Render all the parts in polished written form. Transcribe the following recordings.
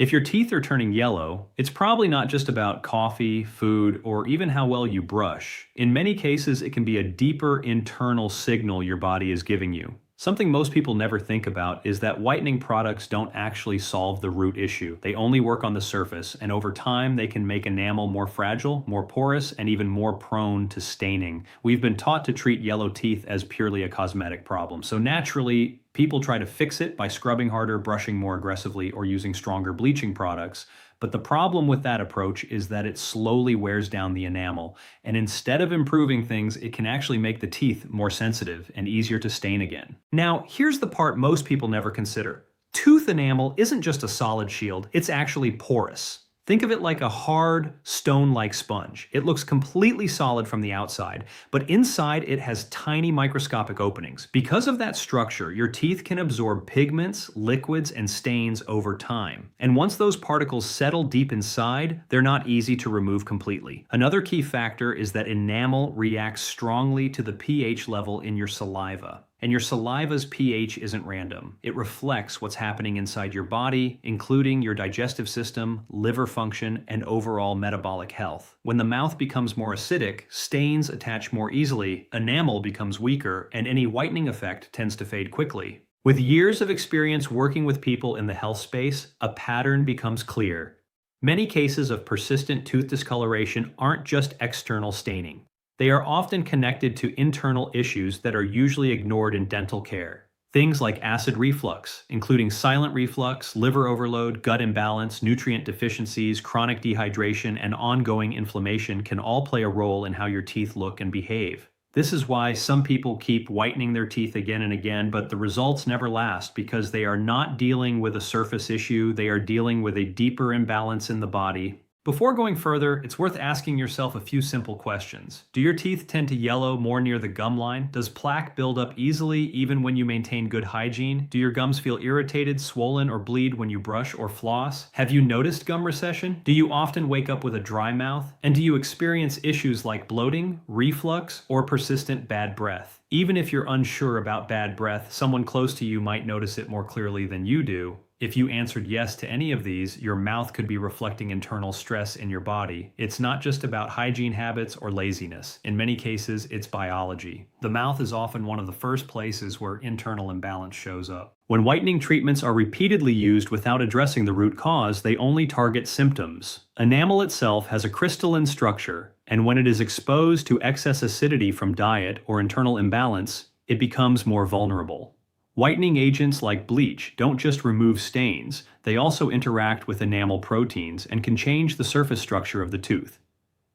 If your teeth are turning yellow, it's probably not just about coffee, food, or even how well you brush. In many cases, it can be a deeper internal signal your body is giving you. Something most people never think about is that whitening products don't actually solve the root issue. They only work on the surface, and over time, they can make enamel more fragile, more porous, and even more prone to staining. We've been taught to treat yellow teeth as purely a cosmetic problem, so naturally, people try to fix it by scrubbing harder, brushing more aggressively, or using stronger bleaching products. But the problem with that approach is that it slowly wears down the enamel, and instead of improving things, it can actually make the teeth more sensitive and easier to stain again. Now, here's the part most people never consider. Tooth enamel isn't just a solid shield, it's actually porous. Think of it like a hard, stone-like sponge. It looks completely solid from the outside, but inside it has tiny microscopic openings. Because of that structure, your teeth can absorb pigments, liquids, and stains over time. And once those particles settle deep inside, they're not easy to remove completely. Another key factor is that enamel reacts strongly to the pH level in your saliva. And your saliva's pH isn't random. It reflects what's happening inside your body, including your digestive system, liver function, and overall metabolic health. When the mouth becomes more acidic, stains attach more easily, enamel becomes weaker, and any whitening effect tends to fade quickly. With years of experience working with people in the health space, a pattern becomes clear. Many cases of persistent tooth discoloration aren't just external staining. They are often connected to internal issues that are usually ignored in dental care. Things like acid reflux, including silent reflux, liver overload, gut imbalance, nutrient deficiencies, chronic dehydration, and ongoing inflammation can all play a role in how your teeth look and behave. This is why some people keep whitening their teeth again and again, but the results never last because they are not dealing with a surface issue, they are dealing with a deeper imbalance in the body. Before going further, it's worth asking yourself a few simple questions. Do your teeth tend to yellow more near the gum line? Does plaque build up easily even when you maintain good hygiene? Do your gums feel irritated, swollen, or bleed when you brush or floss? Have you noticed gum recession? Do you often wake up with a dry mouth? And do you experience issues like bloating, reflux, or persistent bad breath? Even if you're unsure about bad breath, someone close to you might notice it more clearly than you do. If you answered yes to any of these, your mouth could be reflecting internal stress in your body. It's not just about hygiene habits or laziness. In many cases, it's biology. The mouth is often one of the first places where internal imbalance shows up. When whitening treatments are repeatedly used without addressing the root cause, they only target symptoms. Enamel itself has a crystalline structure, and when it is exposed to excess acidity from diet or internal imbalance, it becomes more vulnerable. Whitening agents like bleach don't just remove stains, they also interact with enamel proteins and can change the surface structure of the tooth.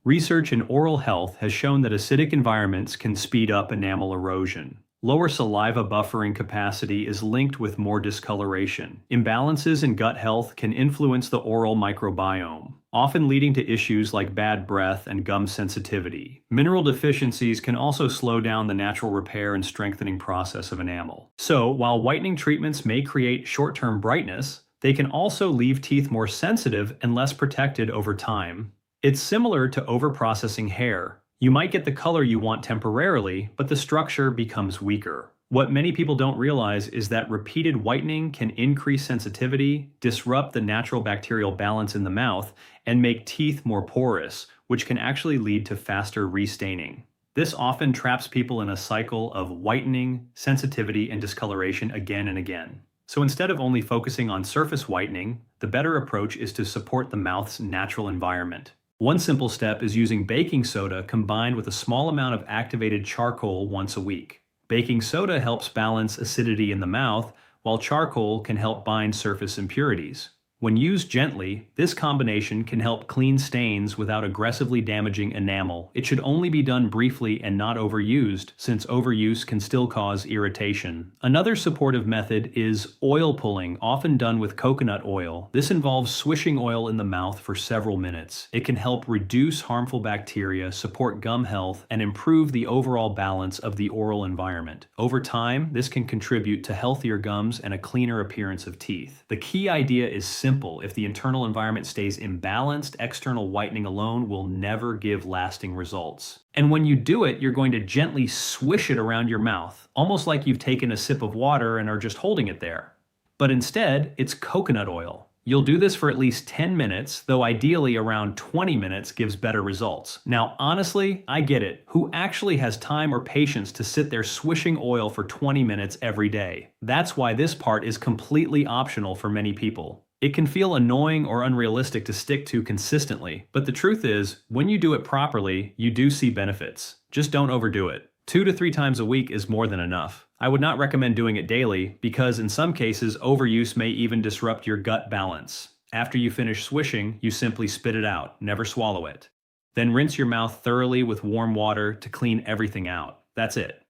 Research in oral health has shown that acidic environments can speed up enamel erosion. Lower saliva buffering capacity is linked with more discoloration. Imbalances in gut health can influence the oral microbiome, often leading to issues like bad breath and gum sensitivity. Mineral deficiencies can also slow down the natural repair and strengthening process of enamel. So, while whitening treatments may create short-term brightness, they can also leave teeth more sensitive and less protected over time. It's similar to overprocessing hair. You might get the color you want temporarily, but the structure becomes weaker. What many people don't realize is that repeated whitening can increase sensitivity, disrupt the natural bacterial balance in the mouth, and make teeth more porous, which can actually lead to faster restaining. This often traps people in a cycle of whitening, sensitivity, and discoloration again and again. So instead of only focusing on surface whitening, the better approach is to support the mouth's natural environment. One simple step is using baking soda combined with a small amount of activated charcoal once a week. Baking soda helps balance acidity in the mouth, while charcoal can help bind surface impurities. When used gently, this combination can help clean stains without aggressively damaging enamel. It should only be done briefly and not overused, since overuse can still cause irritation. Another supportive method is oil pulling, often done with coconut oil. This involves swishing oil in the mouth for several minutes. It can help reduce harmful bacteria, support gum health, and improve the overall balance of the oral environment. Over time, this can contribute to healthier gums and a cleaner appearance of teeth. The key idea is simple. If the internal environment stays imbalanced, external whitening alone will never give lasting results. And when you do it, you're going to gently swish it around your mouth, almost like you've taken a sip of water and are just holding it there. But instead, it's coconut oil. You'll do this for at least 10 minutes, though ideally around 20 minutes gives better results. Now, honestly, I get it. Who actually has time or patience to sit there swishing oil for 20 minutes every day? That's why this part is completely optional for many people. It can feel annoying or unrealistic to stick to consistently, but the truth is, when you do it properly, you do see benefits. Just don't overdo it. 2 to 3 times a week is more than enough. I would not recommend doing it daily because in some cases overuse may even disrupt your gut balance. After you finish swishing, you simply spit it out, never swallow it. Then rinse your mouth thoroughly with warm water to clean everything out. That's it.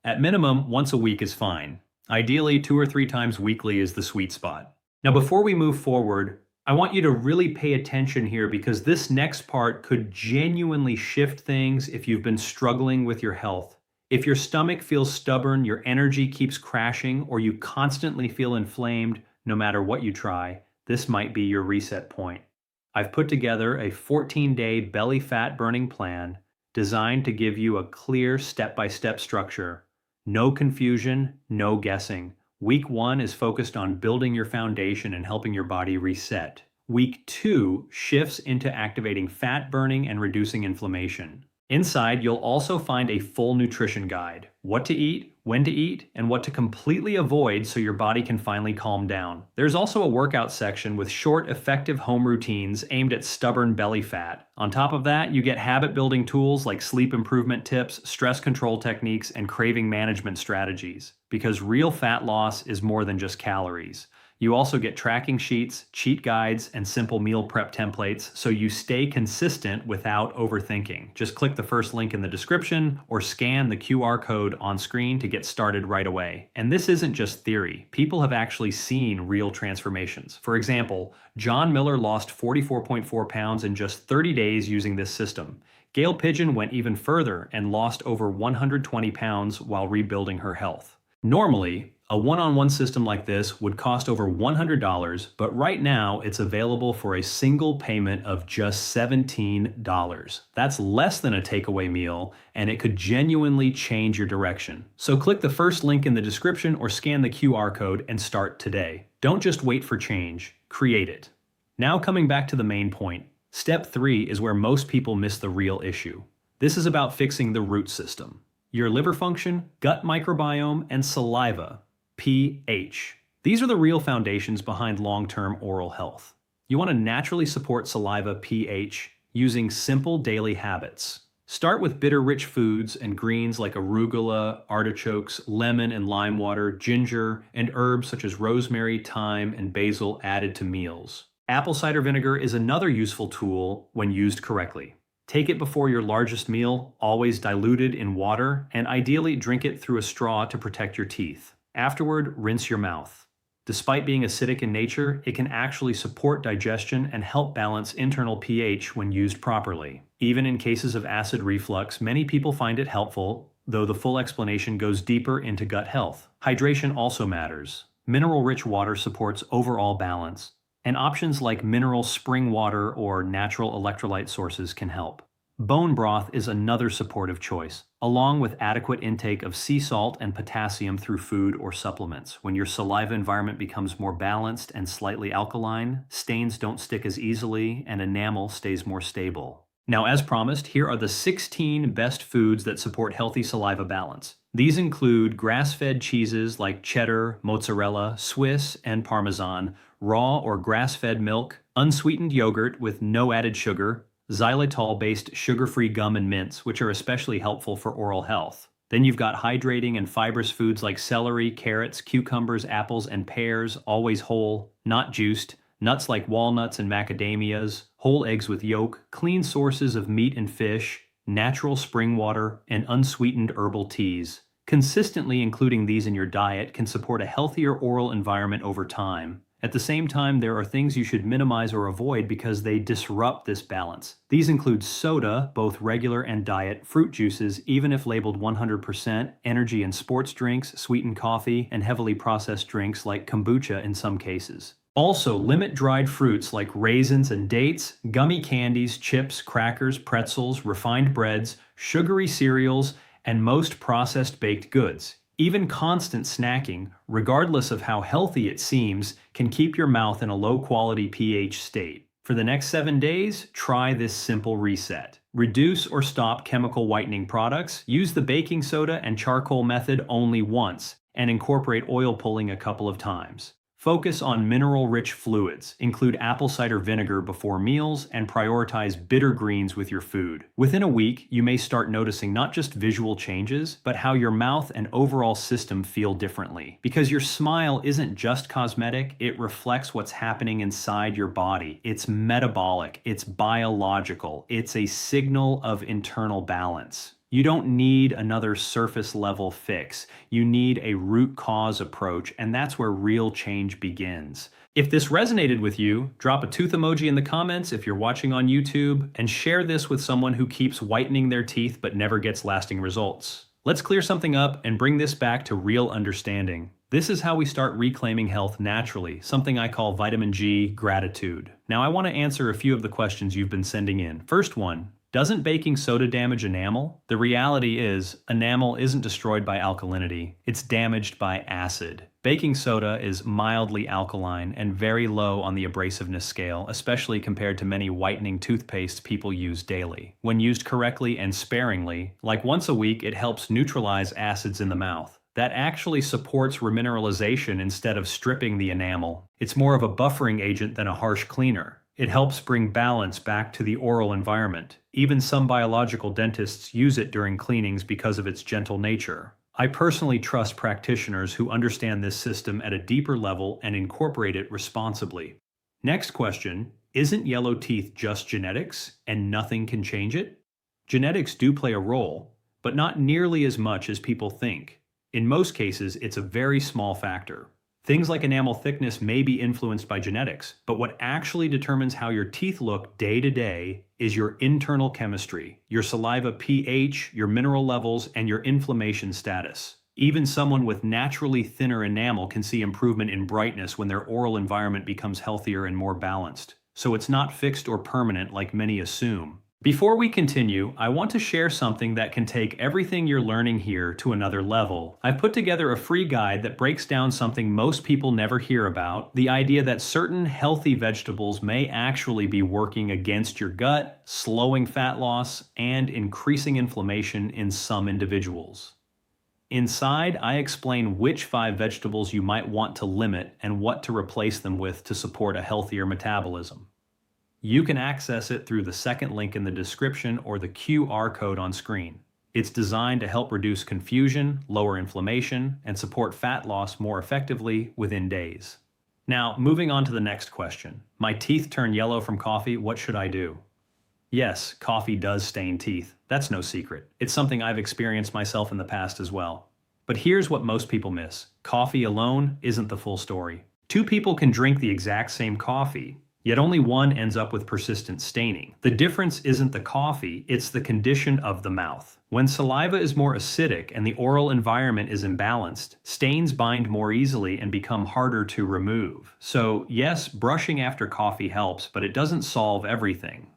At minimum, once a week is fine. Ideally, 2 or 3 times weekly is the sweet spot. Now before we move forward, I want you to really pay attention here because this next part could genuinely shift things if you've been struggling with your health. If your stomach feels stubborn, your energy keeps crashing, or you constantly feel inflamed no matter what you try, this might be your reset point. I've put together a 14-day belly fat burning plan designed to give you a clear step-by-step structure. No confusion, no guessing. Week 1 is focused on building your foundation and helping your body reset. Week 2 shifts into activating fat burning and reducing inflammation. Inside, you'll also find a full nutrition guide, what to eat, when to eat, and what to completely avoid so your body can finally calm down. There's also a workout section with short, effective home routines aimed at stubborn belly fat. On top of that, you get habit-building tools like sleep improvement tips, stress control techniques, and craving management strategies. Because real fat loss is more than just calories. You also get tracking sheets, cheat guides, and simple meal prep templates so you stay consistent without overthinking. Just click the first link in the description or scan the QR code on screen to get started right away. And this isn't just theory. People have actually seen real transformations. For example, John Miller lost 44.4 pounds in just 30 days using this system. Gail Pigeon went even further and lost over 120 pounds while rebuilding her health. Normally, a one-on-one system like this would cost over $100, but right now it's available for a single payment of just $17. That's less than a takeaway meal, and it could genuinely change your direction. So click the first link in the description or scan the QR code and start today. Don't just wait for change, create it. Now coming back to the main point, step 3 is where most people miss the real issue. This is about fixing the root system. Your liver function, gut microbiome, and saliva, pH. These are the real foundations behind long-term oral health. You want to naturally support saliva pH using simple daily habits. Start with bitter-rich foods and greens like arugula, artichokes, lemon and lime water, ginger, and herbs such as rosemary, thyme, and basil added to meals. Apple cider vinegar is another useful tool when used correctly. Take it before your largest meal, always diluted in water, and ideally drink it through a straw to protect your teeth. Afterward, rinse your mouth. Despite being acidic in nature, it can actually support digestion and help balance internal pH when used properly. Even in cases of acid reflux, many people find it helpful, though the full explanation goes deeper into gut health. Hydration also matters. Mineral-rich water supports overall balance, and options like mineral spring water or natural electrolyte sources can help. Bone broth is another supportive choice, along with adequate intake of sea salt and potassium through food or supplements. When your saliva environment becomes more balanced and slightly alkaline, stains don't stick as easily and enamel stays more stable. Now, as promised, here are the 16 best foods that support healthy saliva balance. These include grass-fed cheeses like cheddar, mozzarella, Swiss, and Parmesan, raw or grass-fed milk, unsweetened yogurt with no added sugar, xylitol-based sugar-free gum and mints, which are especially helpful for oral health. Then you've got hydrating and fibrous foods like celery, carrots, cucumbers, apples, and pears, always whole, not juiced, nuts like walnuts and macadamias, whole eggs with yolk, clean sources of meat and fish, natural spring water, and unsweetened herbal teas. Consistently including these in your diet can support a healthier oral environment over time. At the same time, there are things you should minimize or avoid because they disrupt this balance. These include soda, both regular and diet, fruit juices, even if labeled 100%, energy and sports drinks, sweetened coffee, and heavily processed drinks like kombucha in some cases. Also, limit dried fruits like raisins and dates, gummy candies, chips, crackers, pretzels, refined breads, sugary cereals, and most processed baked goods. Even constant snacking, regardless of how healthy it seems, can keep your mouth in a low-quality pH state. For the next 7 days, try this simple reset. Reduce or stop chemical whitening products, use the baking soda and charcoal method only once, and incorporate oil pulling a couple of times. Focus on mineral-rich fluids, include apple cider vinegar before meals, and prioritize bitter greens with your food. Within a week, you may start noticing not just visual changes, but how your mouth and overall system feel differently. Because your smile isn't just cosmetic, it reflects what's happening inside your body. It's metabolic, it's biological, it's a signal of internal balance. You don't need another surface level fix. You need a root cause approach, and that's where real change begins. If this resonated with you, drop a tooth emoji in the comments if you're watching on YouTube, and share this with someone who keeps whitening their teeth but never gets lasting results. Let's clear something up and bring this back to real understanding. This is how we start reclaiming health naturally, something I call vitamin G gratitude. Now I want to answer a few of the questions you've been sending in. First one, doesn't baking soda damage enamel? The reality is, enamel isn't destroyed by alkalinity, it's damaged by acid. Baking soda is mildly alkaline and very low on the abrasiveness scale, especially compared to many whitening toothpastes people use daily. When used correctly and sparingly, like once a week, it helps neutralize acids in the mouth. That actually supports remineralization instead of stripping the enamel. It's more of a buffering agent than a harsh cleaner. It helps bring balance back to the oral environment. Even some biological dentists use it during cleanings because of its gentle nature. I personally trust practitioners who understand this system at a deeper level and incorporate it responsibly. Next question, isn't yellow teeth just genetics and nothing can change it? Genetics do play a role, but not nearly as much as people think. In most cases, it's a very small factor. Things like enamel thickness may be influenced by genetics, but what actually determines how your teeth look day to day is your internal chemistry, your saliva pH, your mineral levels, and your inflammation status. Even someone with naturally thinner enamel can see improvement in brightness when their oral environment becomes healthier and more balanced. So it's not fixed or permanent like many assume. Before we continue, I want to share something that can take everything you're learning here to another level. I've put together a free guide that breaks down something most people never hear about, the idea that certain healthy vegetables may actually be working against your gut, slowing fat loss, and increasing inflammation in some individuals. Inside, I explain which 5 vegetables you might want to limit and what to replace them with to support a healthier metabolism. You can access it through the second link in the description or the QR code on screen. It's designed to help reduce confusion, lower inflammation, and support fat loss more effectively within days. Now, moving on to the next question. My teeth turn yellow from coffee, what should I do? Yes, coffee does stain teeth. That's no secret. It's something I've experienced myself in the past as well. But here's what most people miss. Coffee alone isn't the full story. 2 people can drink the exact same coffee, yet only one ends up with persistent staining. The difference isn't the coffee, it's the condition of the mouth. When saliva is more acidic and the oral environment is imbalanced, stains bind more easily and become harder to remove. So yes, brushing after coffee helps, but it doesn't solve everything.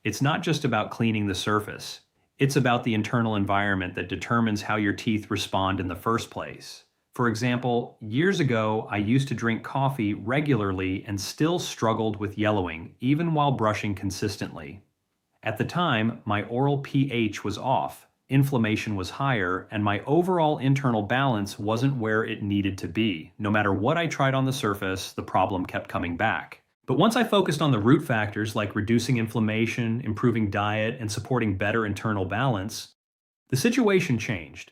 It's not just about cleaning the surface. It's about the internal environment that determines how your teeth respond in the first place. For example, years ago, I used to drink coffee regularly and still struggled with yellowing, even while brushing consistently. At the time, my oral pH was off, inflammation was higher, and my overall internal balance wasn't where it needed to be. No matter what I tried on the surface, the problem kept coming back. But once I focused on the root factors like reducing inflammation, improving diet, and supporting better internal balance, the situation changed.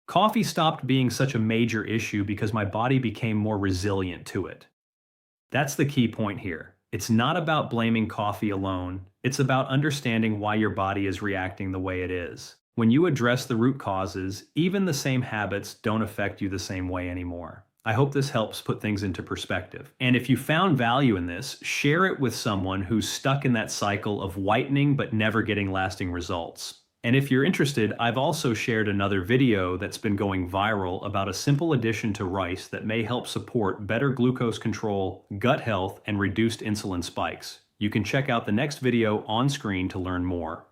Coffee stopped being such a major issue because my body became more resilient to it. That's the key point here. It's not about blaming coffee alone. It's about understanding why your body is reacting the way it is. When you address the root causes, even the same habits don't affect you the same way anymore. I hope this helps put things into perspective. And if you found value in this, share it with someone who's stuck in that cycle of whitening but never getting lasting results. And if you're interested, I've also shared another video that's been going viral about a simple addition to rice that may help support better glucose control, gut health, and reduced insulin spikes. You can check out the next video on screen to learn more.